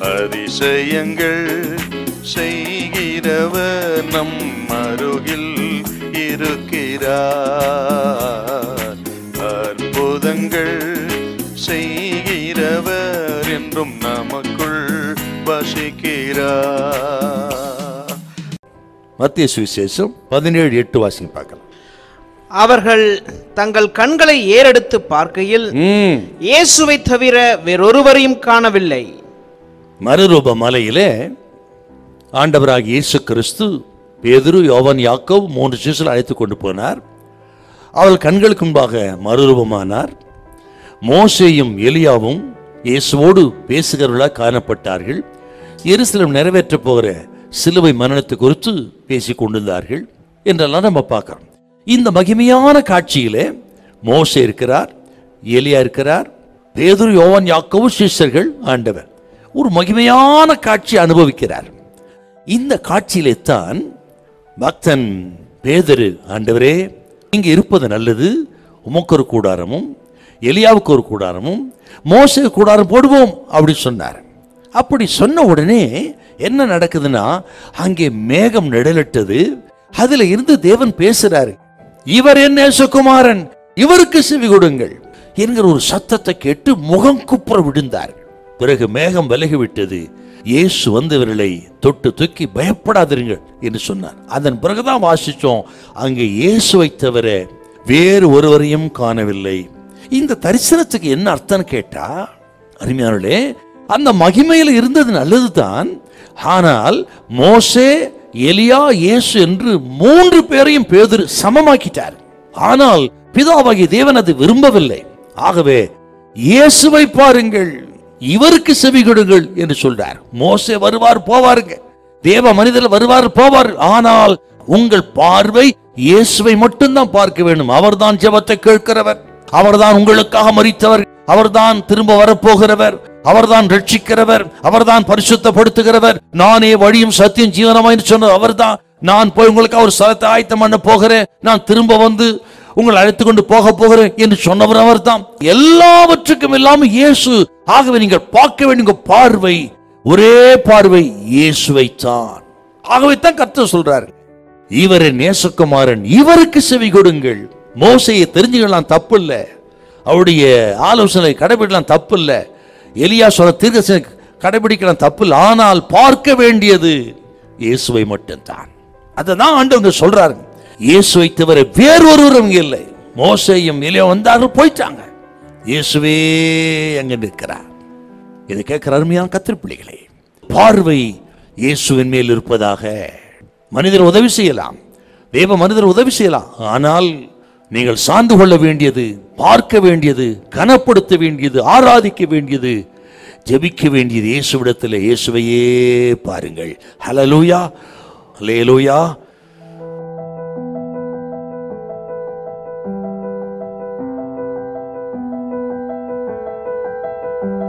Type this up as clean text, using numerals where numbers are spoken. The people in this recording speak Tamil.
அதிசயங்கள் செய்கிறவர் நம் அருகில் இருக்கிறார். அற்புதங்கள் செய்கிறவர் என்றும் நமக்குள் வசிக்கிறார். மத்திய சுவிசேஷம் 17:8 வாசிங்க பார்க்கலாம். அவர்கள் தங்கள் கண்களை ஏறெடுத்து பார்க்கையில் இயேசுவை தவிர வேறொருவரையும் காணவில்லை. மறுரூப மலையிலே ஆண்டவராகிய இயேசு கிறிஸ்து பேதுரு, யோவான், யாக்கோபு 3 சீஷரை அழைத்து கொண்டு போனார். அவள் கண்களுக்கு முன்பாக மறுரூபமானார். மோசேயும் எலியாவும் இயேசுவோடு பேசுகிறவர்களாக காணப்பட்டார்கள். எருசலேம் நிறைவேற்ற போகிற சிலுவை மரணத்தை குறித்து பேசிக் கொண்டிருந்தார்கள் என்றெல்லாம் நம்ம பார்க்கிறோம். இந்த மகிமையான காட்சியிலே மோசே இருக்கிறார், எலியா இருக்கிறார், பேதுரு, யோவான், யாக்கோபு சீஷர்கள், ஆண்டவர் ஒரு மகிமையான காட்சி அனுபவிக்கிறார். இந்த காட்சியிலே தான் பக்தன் பேதுரு, ஆண்டவரே இங்க இருப்பது நல்லது, உமக்கு ஒரு கூடாரமும் எலியாவுக்கு ஒரு கூடாரமும் மோசே கூடாரம் போடுவோம் அப்படி சொன்னார். அப்படி சொன்ன உடனே என்ன நடக்குதுன்னா, அங்கே மேகம் நிழலிட்டது. அதுல இருந்து தேவன் பேசுறாரு, இவர் என் நேசகுமாரன், இவருக்கு செவி கொடுங்கள் என்கிற ஒரு சத்தத்தை கேட்டு முகம் குப்புற விழுந்தார். பிறகு மேகம் விலகிவிட்டது. இயேசு வந்தவர்களை தொட்டு தூக்கி பயப்படாதீர்கள் என்று சொன்னார். அதன் பிறகுதான் வாசிச்சோம், அங்கே இயேசுவை தவிர வேறு ஒருவரையும் காணவில்லை. இந்த தரிசனத்துக்கு என்ன அர்த்தம் கேட்டா, அருமையானே, அந்த மகிமையில் இருந்தது நல்லதுதான். ஆனால் மோசே, எலியா, இயேசு என்று 3 பேரையும் பேதுரு சமமாக்கிட்டார். ஆனால் பிதாவாகிய தேவன் அது விரும்பவில்லை. ஆகவே இயேசுவை பாருங்கள், இவருக்கு செவி கொடுங்கள் என்று சொல்றார். மோசே வருவார் போவாருங்க, தேவ மனிதர் வருவார் போவார், ஆனால் உங்கள் பார்வை இயேசுவை மட்டும்தான் பார்க்க வேண்டும். அவர்தான் ஜெபத்தை கேட்கிறவர், அவர்தான் உங்களுக்காக மரித்தவர், அவர்தான் திரும்ப வரப்போகிறவர், அவர்தான் ரட்சிக்கிறவர், அவர்தான் பரிசுத்தப்படுத்துகிறவர். நானே வழியும் சத்தியம் ஜீவனமாய் சொன்ன அவர்தான். நான் போய் உங்களுக்கு ஒரு ஸ்தலத்தை ஆயத்தம் பண்ண போகிறேன், நான் திரும்ப வந்து உங்களை அழைத்து கொண்டு போக போகிறேன் என்று சொன்னவர் அவர்தான். எல்லாவற்றுக்கும் இல்லாமல் இயேசு. ஆகவே நீங்கள் பார்க்க வேண்டிய பார்வை, ஒரே பார்வை இயேசுவை தான். ஆகவே தான் கர்த்தர் சொல்றார், இவரே நேசகுமாரன், இவருக்கு செவி கொடுங்கள். மோசையை தெரிஞ்சுக்கலாம் தப்பு இல்ல, அவருடைய ஆலோசனை கடைபிடிக்கலாம் தப்பு இல்ல, எலியா சொல்ல தீர்க்கதரிசனத்தை கடைபிடிக்கலாம் தப்பு இல்லை. ஆனால் பார்க்க வேண்டியது இயேசுவை மட்டும்தான். அதான் ஆண்டவங்க சொல்றாரு, இயேசுவை தவிர வேறொருவரும் இல்லை. மோசேயும் எலியா வந்தார்கள், போயிட்டாங்க, இயேசுவே அங்க நிற்கிறார். இதை கேட்கிற அருமையான கர்த்தர் பிள்ளைகளே, பார்வை இயேசுவின் மேல் இருப்பதாக. மனிதர் உதவி செய்யலாம், தேவ மனிதர் உதவி செய்யலாம், ஆனால் நீங்கள் சார்ந்து கொள்ள வேண்டியது, பார்க்க வேண்டியது, கனப்படுத்த வேண்டியது, ஆராதிக்க வேண்டியது, ஜெபிக்க வேண்டியது இயேசுவிடத்தில். இயேசுவையே பாருங்கள். ஹல்லேலூயா, ஹல்லேலூயா.